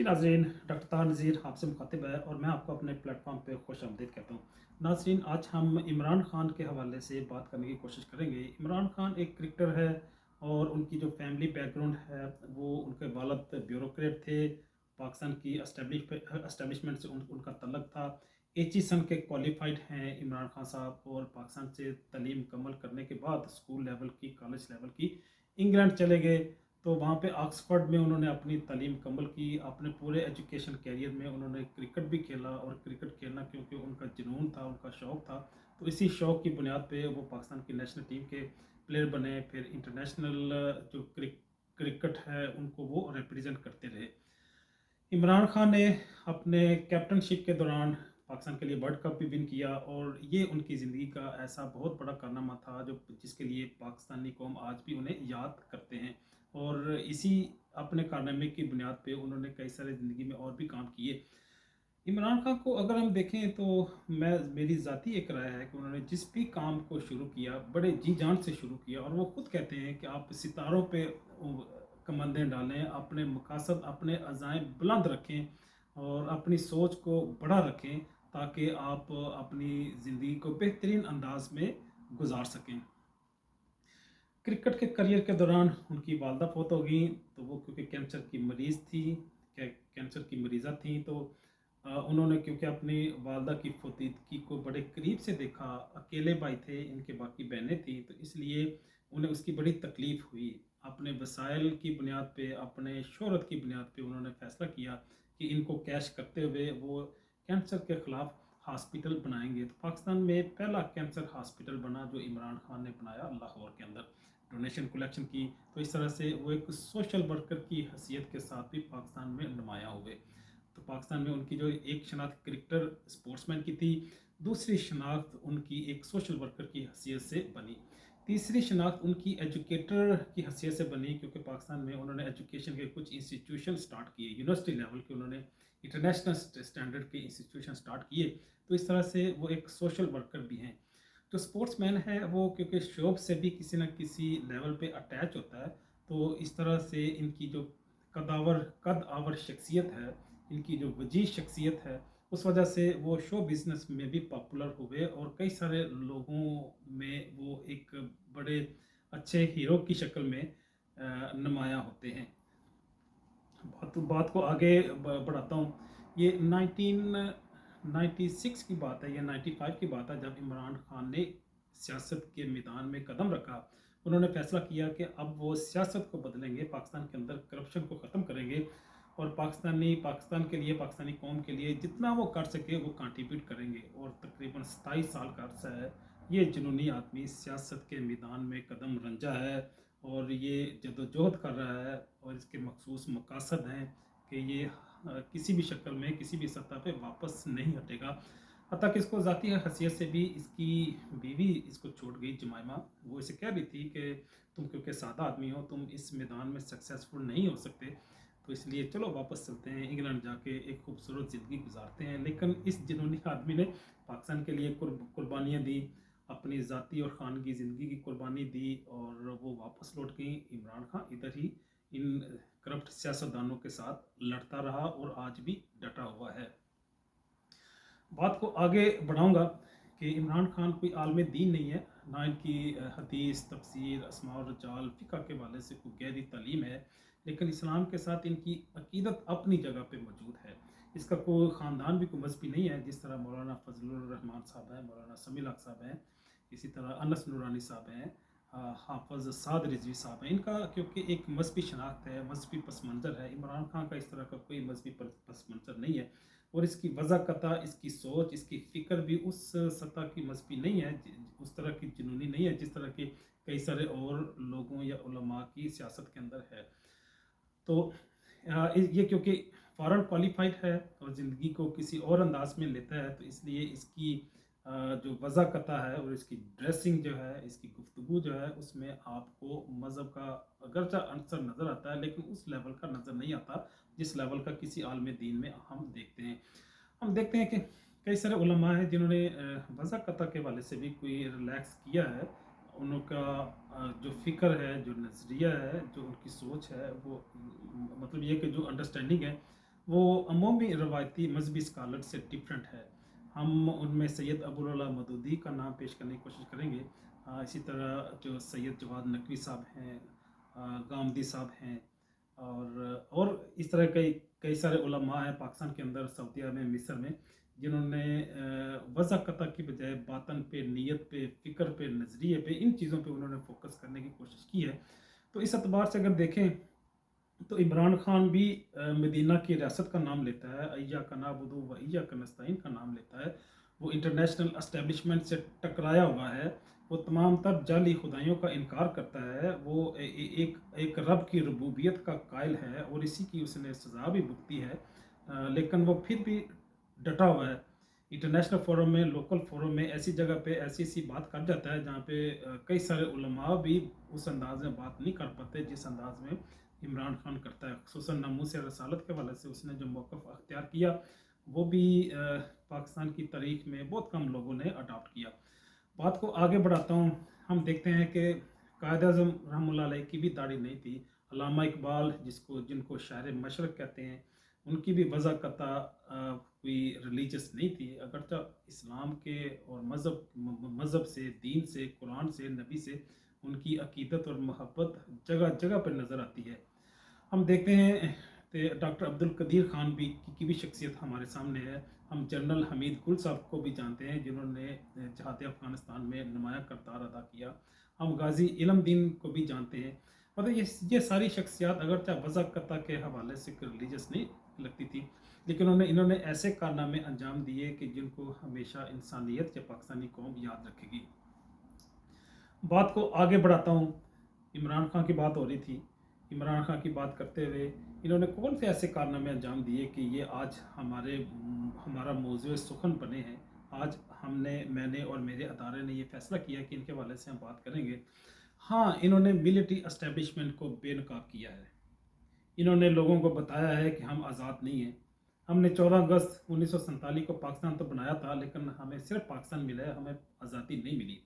जी नाज़रीन, डॉक्टर ताहा नज़ीर आपसे मुखातिब है और मैं आपको अपने प्लेटफॉर्म पे खुश-आमदीद कहता हूँ। नाज़रीन, आज हम इमरान खान के हवाले से बात करने की कोशिश करेंगे। इमरान खान एक क्रिकेटर है और उनकी जो फैमिली बैकग्राउंड है, वो उनके वालिद ब्यूरोक्रेट थे। पाकिस्तान की एस्टेब्लिशमेंट से उनका तल्लुक़ था। एचईसन के क्वालिफ़ाइड हैं इमरान खान साहब और पाकिस्तान से तालीम मुकम्मल करने के बाद स्कूल लेवल की, कॉलेज लेवल की इंग्लैंड चले गए। तो वहाँ पे ऑक्सफोर्ड में उन्होंने अपनी तालीम मुकम्मल की। अपने पूरे एजुकेशन कैरियर में उन्होंने क्रिकेट भी खेला और क्रिकेट खेलना क्योंकि उनका जुनून था, उनका शौक़ था। तो इसी शौक़ की बुनियाद पे वो पाकिस्तान की नेशनल टीम के प्लेयर बने। फिर इंटरनेशनल जो क्रिकेट है उनको वो रिप्रेजेंट करते रहे। इमरान खान ने अपने कैप्टनशिप के दौरान पाकिस्तान के लिए वर्ल्ड कप भी विन किया और ये उनकी ज़िंदगी का ऐसा बहुत बड़ा कारनामा था जो जिसके लिए पाकिस्तानी कौम आज भी उन्हें याद करते हैं। और इसी अपने कारनामे की बुनियाद पे उन्होंने कई सारे ज़िंदगी में और भी काम किए। इमरान खान को अगर हम देखें तो मेरी ज़ाती एक राय है कि उन्होंने जिस भी काम को शुरू किया बड़े जी जान से शुरू किया और वो खुद कहते हैं कि आप सितारों पे कमंदें डालें, अपने मकासद, अपने अज़ाइम बुलंद रखें और अपनी सोच को बड़ा रखें ताकि आप अपनी ज़िंदगी को बेहतरीन अंदाज में गुजार सकें। क्रिकेट के करियर के दौरान उनकी वालदा फौत हो गई, तो वो क्योंकि कैंसर की मरीज़ थी, कैंसर की मरीज़ा थी, तो उन्होंने क्योंकि अपनी वालदा की फौतीदगी को बड़े करीब से देखा, अकेले भाई थे, इनके बाकी बहनें थीं, तो इसलिए उन्हें उसकी बड़ी तकलीफ़ हुई। अपने वसाइल की बुनियाद पे, अपने शोहरत की बुनियाद पे उन्होंने फ़ैसला किया कि इनको कैश करते हुए वो कैंसर के ख़िलाफ़ हॉस्पिटल बनाएँगे। तो पाकिस्तान में पहला कैंसर हॉस्पिटल बना जो इमरान खान ने बनाया लाहौर के अंदर। डोनेशन कलेक्शन की, तो इस तरह से वो एक सोशल वर्कर की हैसियत के साथ भी पाकिस्तान में नुमायाँ हुए। तो पाकिस्तान में उनकी जो एक शनाख्त क्रिकेटर स्पोर्ट्समैन की थी, दूसरी शनाख्त उनकी एक सोशल वर्कर की हैसियत से बनी। तीसरी शनाख्त उनकी एजुकेटर की हैसियत से बनी क्योंकि पाकिस्तान में उन्होंने एजुकेशन के कुछ इंस्टीट्यूशन स्टार्ट किए, यूनिवर्सिटी लेवल के उन्होंने इंटरनेशनल स्टैंडर्ड के इंस्टीट्यूशन स्टार्ट किए। तो इस तरह से वो एक सोशल वर्कर भी हैं। जो स्पोर्ट्समैन है वो क्योंकि शौक़ से भी किसी न किसी लेवल पे अटैच होता है, तो इस तरह से इनकी जो कद आवर शख्सियत है, इनकी जो वजीज़ शख्सियत है, उस वजह से वो शो बिज़नेस में भी पॉपुलर हुए और कई सारे लोगों में वो एक बड़े अच्छे हीरो की शक्ल में नुमायाँ होते हैं। बात को आगे बढ़ाता हूँ। ये 1996 की बात है या 95 की बात है जब इमरान खान ने सियासत के मैदान में कदम रखा। उन्होंने फ़ैसला किया कि अब वो सियासत को बदलेंगे, पाकिस्तान के अंदर करप्शन को ख़त्म करेंगे और पाकिस्तान के लिए, पाकिस्तानी कौम के लिए जितना वो कर सके वो कंट्रीब्यूट करेंगे। और तकरीबन 27 साल का अरसा है, ये जुनूनी आदमी सियासत के मैदान में कदम रंजा है और ये जद्दोजहद कर रहा है और इसके मखसूस मकासद हैं कि ये किसी भी शक्ल में, किसी भी सतह पे वापस नहीं हटेगा। हत्ता कि इसको ज़ाती हैसियत से भी इसकी बीवी इसको छोड़ गई जुमैमा। वो इसे कह रही थी कि तुम क्योंकि सादा आदमी हो, तुम इस मैदान में सक्सेसफुल नहीं हो सकते, तो इसलिए चलो वापस चलते हैं, इंग्लैंड जाके एक खूबसूरत ज़िंदगी गुजारते हैं। लेकिन इस जुनूनी आदमी ने पाकिस्तान के लिए कुर्बानियाँ दी, अपनी ज़ाती और ख़ानगी ज़िंदगी की कुर्बानी दी और वो वापस लौट गई। इमरान खान इधर ही इन करप्ट सियासतदानों के साथ लड़ता रहा और आज भी डटा हुआ है। बात को आगे बढ़ाऊँगा कि इमरान खान कोई आलिम दीन नहीं है, ना इनकी हदीस, तफसीर, अस्मा और रिजाल, फ़िक़्ह के हवाले से कोई गहरी तालीम है, लेकिन इस्लाम के साथ इनकी अक़ीदत अपनी जगह पे मौजूद है। इसका कोई ख़ानदान भी कोई मज़हबी नहीं है, जिस तरह मौलाना फ़ज़लुर रहमान साहब हैं, मौलाना समील हक़ साहब हैं, इसी तरह अनस नूरानी साहब हैं, हाफ़िज़ साद रिज़वी साहब हैं। इनका क्योंकि एक मज़हबी शनाख्त है, मज़हबी पस मंज़र है। इमरान खान का इस तरह का कोई मज़हबी पस मंज़र नहीं है और इसकी वज़ाक़ता, इसकी सोच, इसकी फ़िक्र भी उस सतह की मज़हबी नहीं है, उस तरह की जुनूनी नहीं है जिस तरह की कई सारे और लोगों या उलमा की सियासत के अंदर है। तो ये क्योंकि फ़ॉरेन क्वालिफ़ाइड है और ज़िंदगी को किसी और अंदाज़ में लेता है, तो इसलिए इसकी जो वज़ाक़ता है और इसकी ड्रेसिंग जो है, इसकी गुफ्तगू जो है, उसमें आपको मज़हब का अगरचा अंसर नज़र आता है, लेकिन उस लेवल का नज़र नहीं आता जिस लेवल का किसी आलिम दीन में हम देखते हैं। हम देखते हैं कि कई सारे उलमा हैं जिन्होंने वज़ाक़ता के हवाले से भी कोई रिलैक्स किया है। उनका जो फ़िक्र है, जो नज़रिया है, जो उनकी सोच है, वो मतलब ये कि जो अंडरस्टैंडिंग है, وہ अमूमी रवायती मजहबी स्कॉलर से डिफरेंट है। हम उनमें सैयद अबुल अला मदूदी का नाम पेश करने की कोशिश करेंगे। इसी तरह जो सैयद जवाद नकवी साहब हैं, गामदी साहब हैं, और इस तरह कई कई सारे उलमा हैं पाकिस्तान के अंदर, सऊदीया में, मिस्र में, जिन्होंने वज़ाक़ता की बजाय बातन पे, नीयत पे, फ़िक्र पे, नज़रिए पे, इन चीज़ों पे उन्होंने फ़ोकस करने की कोशिश की है। तो इस एतबार से अगर देखें तो इमरान खान भी मदीना की रियासत का नाम लेता है, इय्याका नअबुदु व इय्याका नस्तईन का नाम लेता है। वो इंटरनेशनल एस्टेब्लिशमेंट से टकराया हुआ है। वो तमाम तर जाली खुदाइयों का इनकार करता है। वो एक एक रब की रुबूबियत का कायल है और इसी की उसने सज़ा भी भुगती है। लेकिन वो फिर भी डटा हुआ है। इंटरनेशनल फोरम में, लोकल फोरम में, ऐसी जगह पे ऐसी ऐसी बात कर जाता है जहाँ पे कई सारे उलमा भी उस अंदाज में बात नहीं कर पाते जिस अंदाज में इमरान खान करता है। खुसूसन नामूस रसालत के हवाले से उसने जो मौक़िफ़ अख्तियार किया, वो भी पाकिस्तान की तारीख में बहुत कम लोगों ने अडॉप्ट किया। बात को आगे बढ़ाता हूँ। हम देखते हैं कि कायद-ए-आज़म रहमतुल्लाह अलैह की भी दाढ़ी नहीं थी। अल्लामा इकबाल, जिनको शायर मशरक़ कहते हैं, उनकी भी वज़ाक़ता कोई रिलीजियस नहीं थी। अगरचे इस्लाम के और मज़हब से, दीन से, कुरान से, नबी से उनकी अक़ीदत और मोहब्बत जगह जगह पर नज़र आती है। हम देखते हैं कि डॉक्टर अब्दुल कदीर खान की भी शख्सियत हमारे सामने है। हम जनरल हमीद गुल साहब को भी जानते हैं, जिन्होंने जहाद अफ़गानिस्तान में नुमायाँ किरदार अदा किया। हम गाज़ी इल्म दीन को भी जानते हैं। मतलब ये सारी शख्सियात अगरचे वज़ाक़ता के हवाले से रिलीजियस नहीं लगती थी, लेकिन इन्होंने ऐसे कारनामे अंजाम दिए कि जिनको हमेशा इंसानियत या पाकिस्तानी कौम याद रखेगी। बात को आगे बढ़ाता हूँ। इमरान खान की बात हो रही थी। इमरान खान की बात करते हुए इन्होंने कौन से ऐसे कारनामे अंजाम दिए कि ये आज हमारा मौज़ूए सुखन बने हैं। आज मैंने और मेरे अदारे ने ये फ़ैसला किया कि इनके हवाले से हम बात करेंगे। हाँ, इन्होंने मिलिट्री एस्टेब्लिशमेंट को बेनकाब किया है। इन्होंने लोगों को बताया है कि हम आज़ाद नहीं हैं। हमने 14 अगस्त 1947 को पाकिस्तान तो बनाया था, लेकिन हमें सिर्फ़ पाकिस्तान मिला है, हमें आज़ादी नहीं मिली।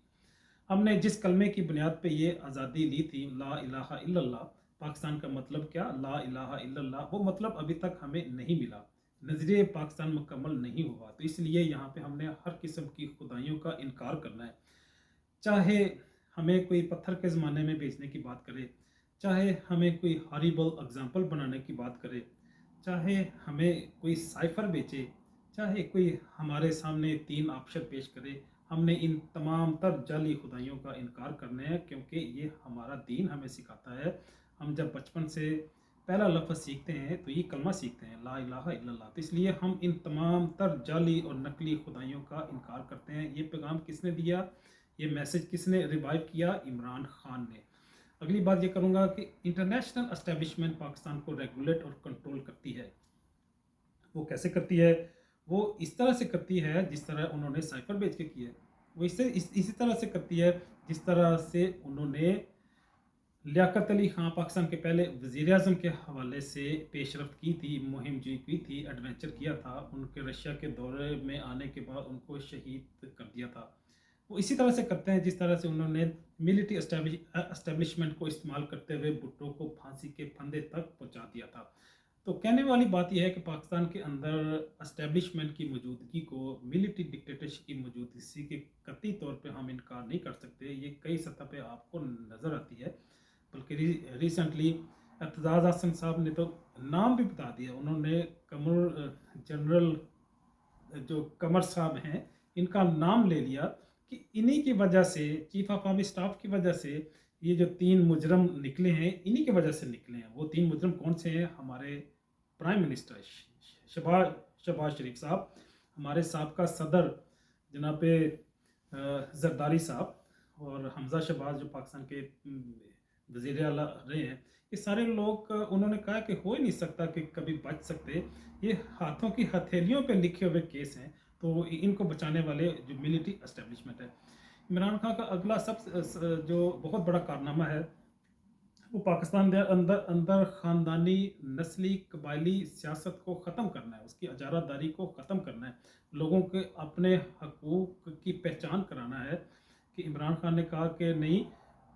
हमने जिस कलमे की बुनियाद पे ये आज़ादी ली थी, ला इलाहा इल्लल्लाह, पाकिस्तान का मतलब क्या, ला इलाहा इल्लल्लाह, वो मतलब अभी तक हमें नहीं मिला। नज़रिए पाकिस्तान मुकम्मल नहीं हुआ, तो इसलिए यहाँ पे हमने हर किस्म की खुदाइयों का इनकार करना है। चाहे हमें कोई पत्थर के ज़माने में भेजने की बात करे, चाहे हमें कोई हॉरिबल एग्जाम्पल बनाने की बात करे, चाहे हमें कोई साइफर बेचे, चाहे कोई हमारे सामने 3 ऑप्शन पेश करे, हमने इन तमाम तर जाली खुदाइयों का इनकार करना है, क्योंकि ये हमारा दीन हमें सिखाता है। हम जब बचपन से पहला लफ्ज़ सीखते हैं तो ये कलमा सीखते हैं, ला इलाहा इल्लल्लाह। तो इसलिए हम इन तमाम तर जाली और नकली खुदाइयों का इनकार करते हैं। ये पैगाम किसने दिया, ये मैसेज किसने रिवाइव किया? इमरान खान ने। अगली बात ये करूँगा कि इंटरनेशनल एस्टेब्लिशमेंट पाकिस्तान को रेगुलेट और कंट्रोल करती है। वो कैसे करती है? वो इस तरह से करती है जिस तरह उन्होंने साइफर भेज के की है। वो इसी तरह से करती है जिस तरह से उन्होंने लियाकत अली खां, पाकिस्तान के पहले वज़ीर-ए-आज़म के हवाले से पेशरफ्त की थी, मुहिम जी की थी, एडवेंचर किया था। उनके रशिया के दौरे में आने के बाद उनको शहीद कर दिया था। वो इसी तरह से करते हैं जिस तरह से उन्होंने मिलिट्री एस्टेब्लिशमेंट को इस्तेमाल करते हुए भुट्टो को फांसी के फंदे तक पहुंचा दिया था। तो कहने वाली बात यह है कि पाकिस्तान के अंदर एस्टेब्लिशमेंट की मौजूदगी को, मिलिट्री डिक्टेटरशिप की मौजूदगी के कतई तौर पे हम इनकार नहीं कर सकते। ये कई सतह पे आपको नज़र आती है। बल्कि रिसेंटली एतजाज़ हसन साहब ने तो नाम भी बता दिया। उन्होंने जनरल जो कमर साहब हैं, इनका नाम ले लिया कि इन्हीं की वजह से, चीफ ऑफ आर्मी स्टाफ की वजह से ये जो 3 मुजरम निकले हैं, इन्हीं की वजह से निकले हैं। वो 3 मुजरम कौन से हैं? हमारे प्राइम मिनिस्टर शहबाज शहबाज शरीफ साहब, हमारे साबका सदर जनाब जरदारी साहब, और हमजा शहबाज जो पाकिस्तान के वज़ीर आला रहे हैं। ये सारे लोग, उन्होंने कहा कि हो ही नहीं सकता कि कभी बच सकते। ये हाथों की हथेलियों पे लिखे हुए केस हैं, तो इनको बचाने वाले जो मिलिट्री एस्टेब्लिशमेंट है। इमरान खान का अगला जो बहुत बड़ा कारनामा है, वो पाकिस्तान के अंदर अंदर ख़ानदानी, नस्ली, कबायली सियासत को ख़त्म करना है, उसकी अजारादारी को ख़त्म करना है, लोगों के अपने हकूक़ की पहचान कराना है। कि इमरान खान ने कहा कि नहीं,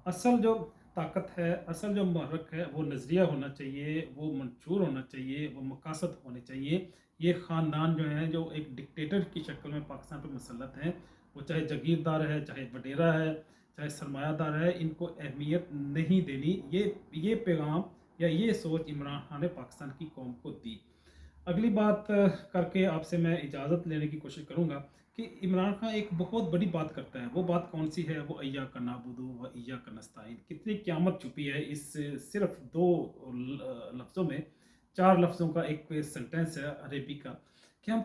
असल जो ताकत है, असल जो महरक है वो नज़रिया होना चाहिए, वो मंशूर होना चाहिए, वो मकासद होने चाहिए। ये ख़ानदान जो हैं जो एक डिक्टेटर की शक्ल में पाकिस्तान पे मुसल्लत हैं, वो चाहे जागीरदार है, चाहे वडेरा है, चाहे सरमायादार है, इनको अहमियत नहीं देनी। ये पैगाम या ये सोच इमरान खान ने पाकिस्तान की कौम को दी। अगली बात करके आपसे मैं इजाज़त लेने की कोशिश करूँगा कि इमरान खान एक बहुत बड़ी बात करता है। वो बात कौन सी है? वो इय्याका नअबुदु व इय्याका नस्तईन। कितनी क़यामत छुपी है इस सिर्फ़ 2 लफ्ज़ों में, 4 लफ्ज़ों का एक सेंटेंस है अरबी का कि हम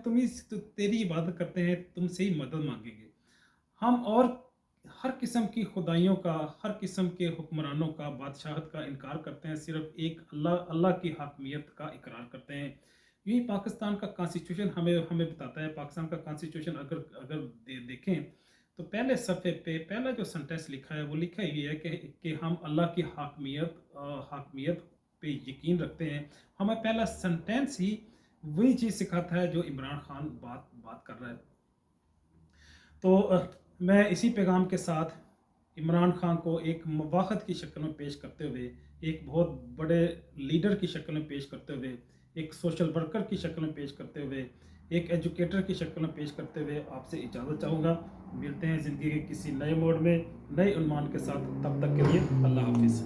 तेरी इबादत करते हैं, तुमसे ही मदद माँगेंगे। हम और हर किस्म की खुदाइयों का, हर किस्म के हुक्मरानों का, बादशाहत का इनकार करते हैं, सिर्फ़ एक अल्लाह की हाकमियत का इकरार करते हैं। यही पाकिस्तान का कॉन्स्टिट्यूशन हमें हमें बताता है। पाकिस्तान का कॉन्स्टिट्यूशन अगर अगर देखें तो पहले सफ़े पे पहला जो सेंटेंस लिखा है वो लिखा ये है कि हम अल्लाह की हाकमियत पे यकीन रखते हैं। हमें पहला सेंटेंस ही वही चीज़ सिखाता है जो इमरान खान बात बात कर रहा है। तो मैं इसी पैगाम के साथ इमरान खान को एक मुवाहद की शक्ल में पेश करते हुए, एक बहुत बड़े लीडर की शक्ल में पेश करते हुए, एक सोशल वर्कर की शक्ल में पेश करते हुए, एक एजुकेटर की शक्ल में पेश करते हुए आपसे इजाज़त चाहूँगा। मिलते हैं ज़िंदगी के किसी नए मोड़ में, नए उन्वान के साथ। तब तक के लिए अल्लाह हाफ़िज़।